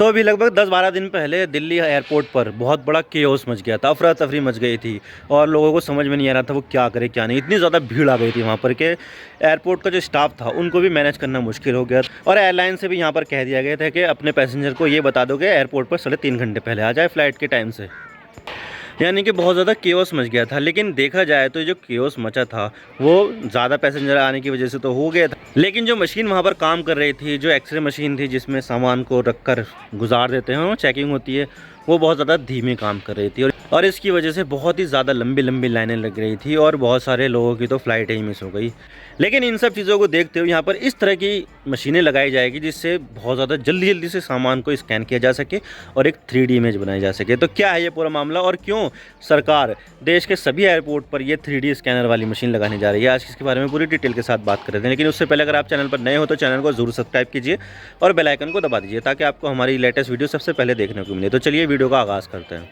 तो अभी लगभग 10-12 दिन पहले दिल्ली एयरपोर्ट पर बहुत बड़ा केओस मच गया था, अफरा तफरी मच गई थी और लोगों को समझ में नहीं आ रहा था वो क्या करे क्या नहीं। इतनी ज़्यादा भीड़ आ गई थी वहाँ पर कि एयरपोर्ट का जो स्टाफ था उनको भी मैनेज करना मुश्किल हो गया। और एयरलाइन से भी यहाँ पर कह दिया गया था कि अपने पैसेंजर को ये बता दो कि एयरपोर्ट पर 3.5 घंटे पहले आ जाए फ़्लाइट के टाइम से। यानी कि बहुत ज़्यादा केओस मच गया था। लेकिन देखा जाए तो जो केओस मचा था वो ज़्यादा पैसेंजर आने की वजह से तो हो गया था, लेकिन जो मशीन वहाँ पर काम कर रही थी, जो एक्सरे मशीन थी जिसमें सामान को रख कर गुजार देते हैं, चेकिंग होती है, वो बहुत ज़्यादा धीमी काम कर रही थी और इसकी वजह से बहुत ही ज़्यादा लंबी लंबी लाइनें लग रही थी और बहुत सारे लोगों की तो फ़्लाइटें ही मिस हो गई। लेकिन इन सब चीज़ों को देखते हुए यहाँ पर इस तरह की मशीनें लगाई जाएगी जिससे बहुत ज़्यादा जल्दी जल्दी से सामान को स्कैन किया जा सके और एक 3D इमेज बनाई जा सके। तो क्या है ये पूरा मामला और क्यों सरकार देश के सभी एयरपोर्ट पर ये 3D स्कैनर वाली मशीन लगाने जा रही है, आज इसके बारे में पूरी डिटेल के साथ बात कर रहे हैं। लेकिन उससे पहले अगर आप चैनल पर नए हो तो चैनल को जरूर सब्सक्राइब कीजिए और बेल आइकन को दबा दीजिए ताकि आपको हमारी लेटेस्ट वीडियो सबसे पहले देखने को मिले। तो चलिए वीडियो का आगाज़ करते हैं।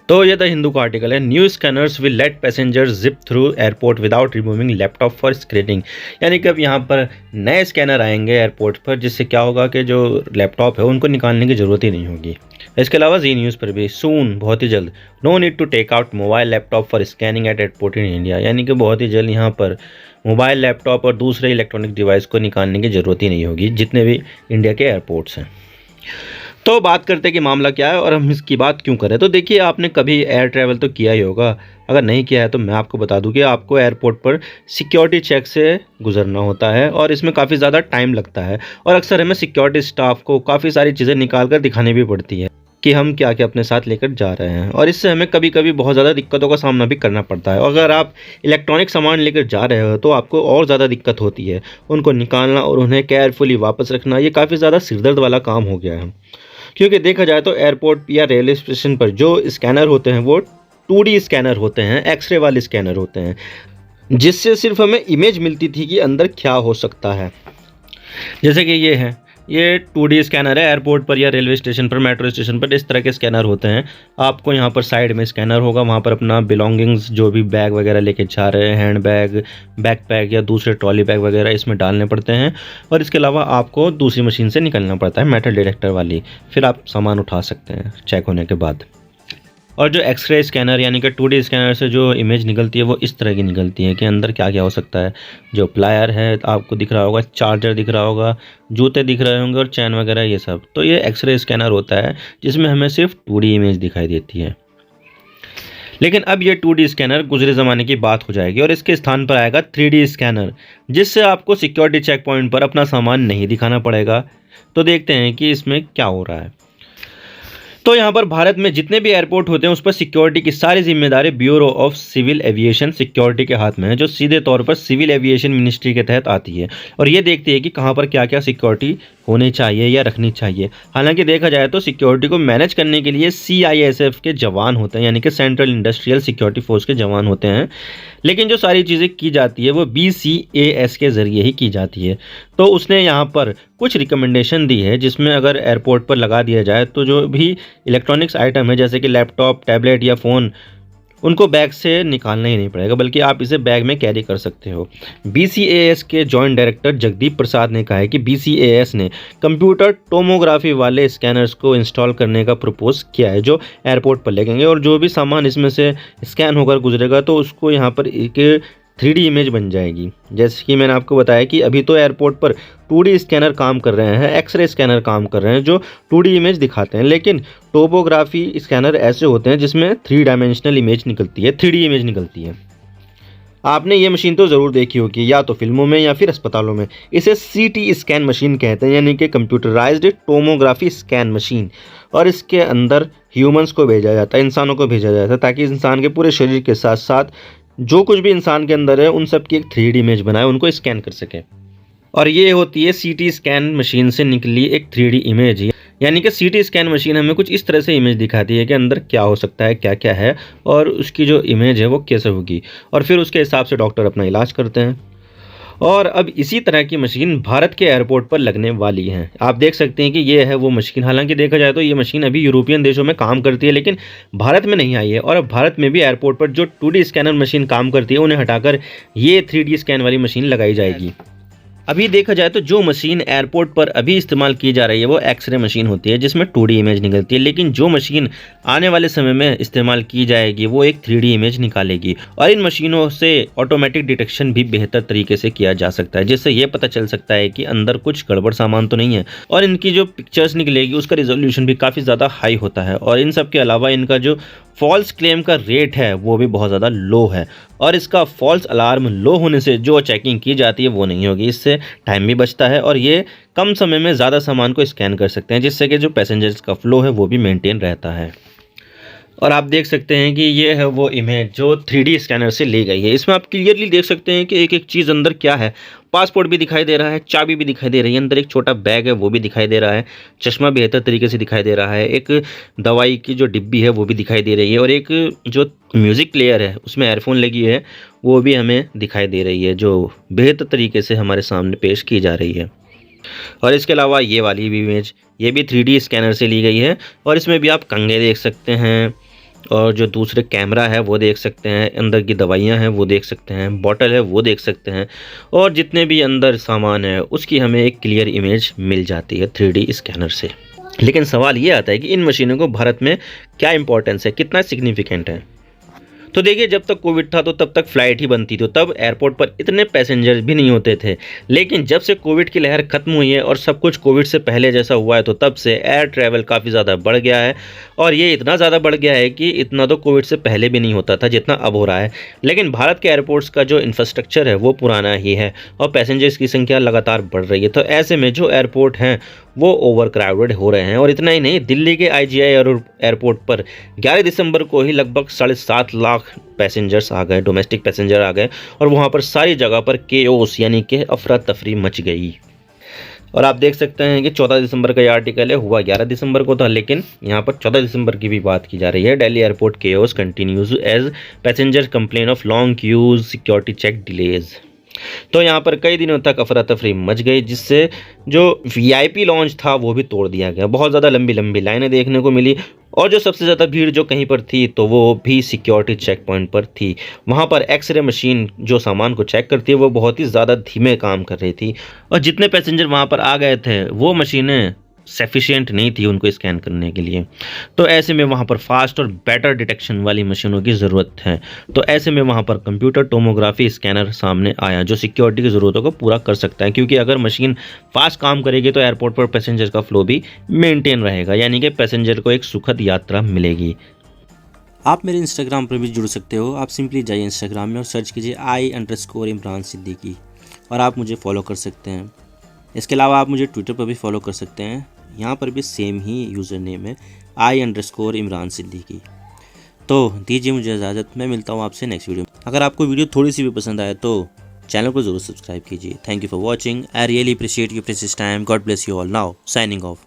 तो ये द हिंदू का आर्टिकल है, new scanners will let passengers zip through airport without removing laptop for screening. यानी कि अब यहाँ पर नए स्कैनर आएंगे एयरपोर्ट पर जिससे क्या होगा कि जो लैपटॉप है उनको निकालने की ज़रूरत ही नहीं होगी। इसके अलावा जी न्यूज़ पर भी सून, बहुत ही जल्द, no need to take out mobile laptop for scanning at airport in India. यानी कि बहुत ही जल्द यहाँ पर मोबाइल लैपटॉप और दूसरे इलेक्ट्रॉनिक डिवाइस को निकालने की ज़रूरत ही नहीं होगी जितने भी इंडिया के एयरपोर्ट्स हैं। तो बात करते हैं कि मामला क्या है और हम इसकी बात क्यों करें। तो देखिए, आपने कभी एयर ट्रैवल तो किया ही होगा, अगर नहीं किया है तो मैं आपको बता दूं कि आपको एयरपोर्ट पर सिक्योरिटी चेक से गुजरना होता है और इसमें काफ़ी ज़्यादा टाइम लगता है और अक्सर हमें सिक्योरिटी स्टाफ को काफ़ी सारी चीज़ें निकाल कर दिखानी भी पड़ती है कि हम क्या क्या अपने साथ लेकर जा रहे हैं और इससे हमें कभी कभी बहुत ज़्यादा दिक्कतों का सामना भी करना पड़ता है। अगर आप इलेक्ट्रॉनिक सामान लेकर जा रहे हो तो आपको और ज़्यादा दिक्कत होती है, उनको निकालना और उन्हें केयरफुली वापस रखना, ये काफ़ी ज़्यादा सिरदर्द वाला काम हो गया है। क्योंकि देखा जाए तो एयरपोर्ट या रेलवे स्टेशन पर जो स्कैनर होते हैं वो 2D स्कैनर होते हैं, एक्सरे वाले स्कैनर होते हैं, जिससे सिर्फ हमें इमेज मिलती थी कि अंदर क्या हो सकता है। जैसे कि ये 2D स्कैनर है। एयरपोर्ट पर या रेलवे स्टेशन पर, मेट्रो स्टेशन पर इस तरह के स्कैनर होते हैं। आपको यहाँ पर साइड में स्कैनर होगा, वहाँ पर अपना बिलोंगिंग्स जो भी बैग वगैरह लेके जा रहे हैं, हैंड बैग, बैकपैक या दूसरे ट्रॉली बैग वगैरह इसमें डालने पड़ते हैं और इसके अलावा आपको दूसरी मशीन से निकलना पड़ता है, मेटल डिटेक्टर वाली, फिर आप सामान उठा सकते हैं चेक होने के बाद। और जो एक्सरे स्कैनर यानी कि 2D स्कैनर से जो इमेज निकलती है वो इस तरह की निकलती है कि अंदर क्या क्या हो सकता है। जो प्लायर है आपको दिख रहा होगा, चार्जर दिख रहा होगा, जूते दिख रहे होंगे और चैन वगैरह ये सब। तो ये एक्सरे स्कैनर होता है जिसमें हमें सिर्फ 2D इमेज दिखाई देती है। लेकिन अब ये 2D स्कैनर गुजरे ज़माने की बात हो जाएगी और इसके स्थान पर आएगा 3D स्कैनर, जिससे आपको सिक्योरिटी चेक पॉइंट पर अपना सामान नहीं दिखाना पड़ेगा। तो देखते हैं कि इसमें क्या हो रहा है। तो यहाँ पर भारत में जितने भी एयरपोर्ट होते हैं उस पर सिक्योरिटी की सारी जिम्मेदारी bureau of civil aviation security के हाथ में है, जो सीधे तौर पर सिविल एविएशन मिनिस्ट्री के तहत आती है और ये देखती है कि कहाँ पर क्या क्या सिक्योरिटी होनी चाहिए या रखनी चाहिए। हालांकि देखा जाए तो सिक्योरिटी को मैनेज करने के लिए CISF के जवान होते हैं, यानी कि सेंट्रल इंडस्ट्रियल सिक्योरिटी फोर्स के जवान होते हैं, लेकिन जो सारी चीज़ें की जाती है वो BCAS के ज़रिए ही की जाती है। तो उसने यहाँ पर कुछ रिकमेंडेशन दी है जिसमें अगर एयरपोर्ट पर लगा दिया जाए तो जो भी इलेक्ट्रॉनिक्स आइटम है जैसे कि लैपटॉप, टैबलेट या फ़ोन, उनको बैग से निकालना ही नहीं पड़ेगा बल्कि आप इसे बैग में कैरी कर सकते हो। BCAS के जॉइंट डायरेक्टर जगदीप प्रसाद ने कहा है कि BCAS ने कंप्यूटर टोमोग्राफी वाले स्कैनर्स को इंस्टॉल करने का प्रपोज किया है जो एयरपोर्ट पर लगेंगे और जो भी सामान इसमें से स्कैन होकर गुजरेगा तो उसको यहाँ पर एक 3D इमेज बन जाएगी। जैसे कि मैंने आपको बताया कि अभी तो एयरपोर्ट पर 2D स्कैनर काम कर रहे हैं, एक्सरे स्कैनर काम कर रहे हैं जो 2D इमेज दिखाते हैं, लेकिन टोपोग्राफी स्कैनर ऐसे होते हैं जिसमें 3 डायमेंशनल इमेज निकलती है, 3D इमेज निकलती है। आपने ये मशीन तो ज़रूर देखी होगी, या तो फिल्मों में या फिर अस्पतालों में। इसे CT स्कैन मशीन कहते हैं, यानी कि कंप्यूटराइज्ड टोमोग्राफी स्कैन मशीन, और इसके अंदर ह्यूमंस को भेजा जाता है, इंसानों को भेजा जाता है ताकि इंसान के पूरे शरीर के साथ साथ जो कुछ भी इंसान के अंदर है उन सब की एक 3D इमेज बनाए, उनको स्कैन कर सके। और ये होती है CT स्कैन मशीन से निकली एक 3D इमेज। यानी कि CT स्कैन मशीन हमें कुछ इस तरह से इमेज दिखाती है कि अंदर क्या हो सकता है, क्या क्या है और उसकी जो इमेज है वो कैसे होगी, और फिर उसके हिसाब से डॉक्टर अपना इलाज करते हैं। और अब इसी तरह की मशीन भारत के एयरपोर्ट पर लगने वाली है। आप देख सकते हैं कि ये है वो मशीन। हालांकि देखा जाए तो ये मशीन अभी यूरोपियन देशों में काम करती है लेकिन भारत में नहीं आई है, और अब भारत में भी एयरपोर्ट पर जो 2D स्कैनर मशीन काम करती है उन्हें हटाकर ये 3D स्कैन वाली मशीन लगाई जाएगी। अभी देखा जाए तो जो मशीन एयरपोर्ट पर अभी इस्तेमाल की जा रही है वो एक्सरे मशीन होती है जिसमें 2D इमेज निकलती है, लेकिन जो मशीन आने वाले समय में इस्तेमाल की जाएगी वो एक 3D इमेज निकालेगी। और इन मशीनों से ऑटोमेटिक डिटेक्शन भी बेहतर तरीके से किया जा सकता है, जिससे ये पता चल सकता है कि अंदर कुछ गड़बड़ सामान तो नहीं है। और इनकी जो पिक्चर्स निकलेगी उसका रिजोल्यूशन भी काफ़ी ज़्यादा हाई होता है। और इन सब के अलावा इनका जो फॉल्स क्लेम का रेट है वो भी बहुत ज़्यादा लो है, और इसका फॉल्स अलार्म लो होने से जो चेकिंग की जाती है वो नहीं होगी। इससे टाइम भी बचता है और ये कम समय में ज़्यादा सामान को स्कैन कर सकते हैं, जिससे कि जो पैसेंजर्स का फ्लो है वो भी मेंटेन रहता है। और आप देख सकते हैं कि ये है वो इमेज जो 3D स्कैनर से ली गई है। इसमें आप क्लियरली देख सकते हैं कि एक एक चीज़ अंदर क्या है। पासपोर्ट भी दिखाई दे रहा है, चाबी भी दिखाई दे रही है, अंदर एक छोटा बैग है वो भी दिखाई दे रहा है, चश्मा बेहतर तरीके से दिखाई दे रहा है, एक दवाई की जो डिब्बी है वो भी दिखाई दे रही है, और एक जो म्यूज़िक प्लेयर है उसमें एयरफोन लगी है वो भी हमें दिखाई दे रही है, जो बेहतर तरीके से हमारे सामने पेश की जा रही है। और इसके अलावा ये वाली भी इमेज, ये भी 3D स्कैनर से ली गई है, और इसमें भी आप कंघे देख सकते हैं, और जो दूसरे कैमरा है वो देख सकते हैं, अंदर की दवाइयाँ हैं वो देख सकते हैं, बॉटल है वो देख सकते हैं, और जितने भी अंदर सामान है उसकी हमें एक क्लियर इमेज मिल जाती है 3D स्कैनर से। लेकिन सवाल ये आता है कि इन मशीनों को भारत में क्या इंपॉर्टेंस है, कितना सिग्निफिकेंट है। तो देखिए, जब तक कोविड था तो तब तक फ़्लाइट ही बनती थी, तब एयरपोर्ट पर इतने पैसेंजर्स भी नहीं होते थे। लेकिन जब से कोविड की लहर ख़त्म हुई है और सब कुछ कोविड से पहले जैसा हुआ है, तो तब से एयर ट्रैवल काफ़ी ज़्यादा बढ़ गया है, और ये इतना ज़्यादा बढ़ गया है कि इतना तो कोविड से पहले भी नहीं होता था जितना अब हो रहा है। लेकिन भारत के एयरपोर्ट्स का जो इंफ्रास्ट्रक्चर है वो पुराना ही है, और पैसेंजर्स की संख्या लगातार बढ़ रही है। तो ऐसे में जो एयरपोर्ट हैं वो ओवर क्राउडेड हो रहे हैं। और इतना ही नहीं, दिल्ली के IGI एयरपोर्ट पर 11 दिसंबर को ही लगभग 7.5 लाख पैसेंजर्स आ गए, डोमेस्टिक पैसेंजर आ गए, और वहाँ पर सारी जगह पर केओस यानी कि अफरा तफरी मच गई। और आप देख सकते हैं कि 14 दिसंबर का ये आर्टिकल है, हुआ 11 दिसंबर को था, लेकिन यहाँ पर 14 दिसंबर की भी बात की जा रही है। Delhi airport chaos continues as passengers complain of long queues, security check delays. तो यहाँ पर कई दिनों तक अफरा तफरी मच गई, जिससे जो VIP लॉन्च था वो भी तोड़ दिया गया। बहुत ज़्यादा लंबी लंबी लाइनें देखने को मिली, और जो सबसे ज़्यादा भीड़ जो कहीं पर थी तो वो भी सिक्योरिटी चेक पॉइंट पर थी। वहाँ पर एक्सरे मशीन जो सामान को चेक करती है वो बहुत ही ज़्यादा धीमे काम कर रही थी, और जितने पैसेंजर वहाँ पर आ गए थे वो मशीनें सफिशिएंट नहीं थी उनको स्कैन करने के लिए। तो ऐसे में वहाँ पर फास्ट और बेटर डिटेक्शन वाली मशीनों की ज़रूरत है। तो ऐसे में वहाँ पर कंप्यूटर टोमोग्राफी स्कैनर सामने आया, जो सिक्योरिटी की ज़रूरतों को पूरा कर सकता है, क्योंकि अगर मशीन फास्ट काम करेगी तो एयरपोर्ट पर पैसेंजर का फ्लो भी मेंटेन रहेगा, यानी कि पैसेंजर को एक सुखद यात्रा मिलेगी। आप मेरे इंस्टाग्राम पर भी जुड़ सकते हो। आप सिंपली जाइए इंस्टाग्राम में और सर्च कीजिए I_Imran सिद्दीकी, और आप मुझे फॉलो कर सकते हैं। इसके अलावा आप मुझे ट्विटर पर भी फॉलो कर सकते हैं, यहाँ पर भी सेम ही यूज़र नेम है I_Imran सिद्दीकी। तो दीजिए मुझे इजाज़त, मैं मिलता हूँ आपसे नेक्स्ट वीडियो में। अगर आपको वीडियो थोड़ी सी भी पसंद आए तो चैनल को ज़रूर सब्सक्राइब कीजिए। Thank you for watching. I really appreciate your precious time. God bless you all. Now signing off.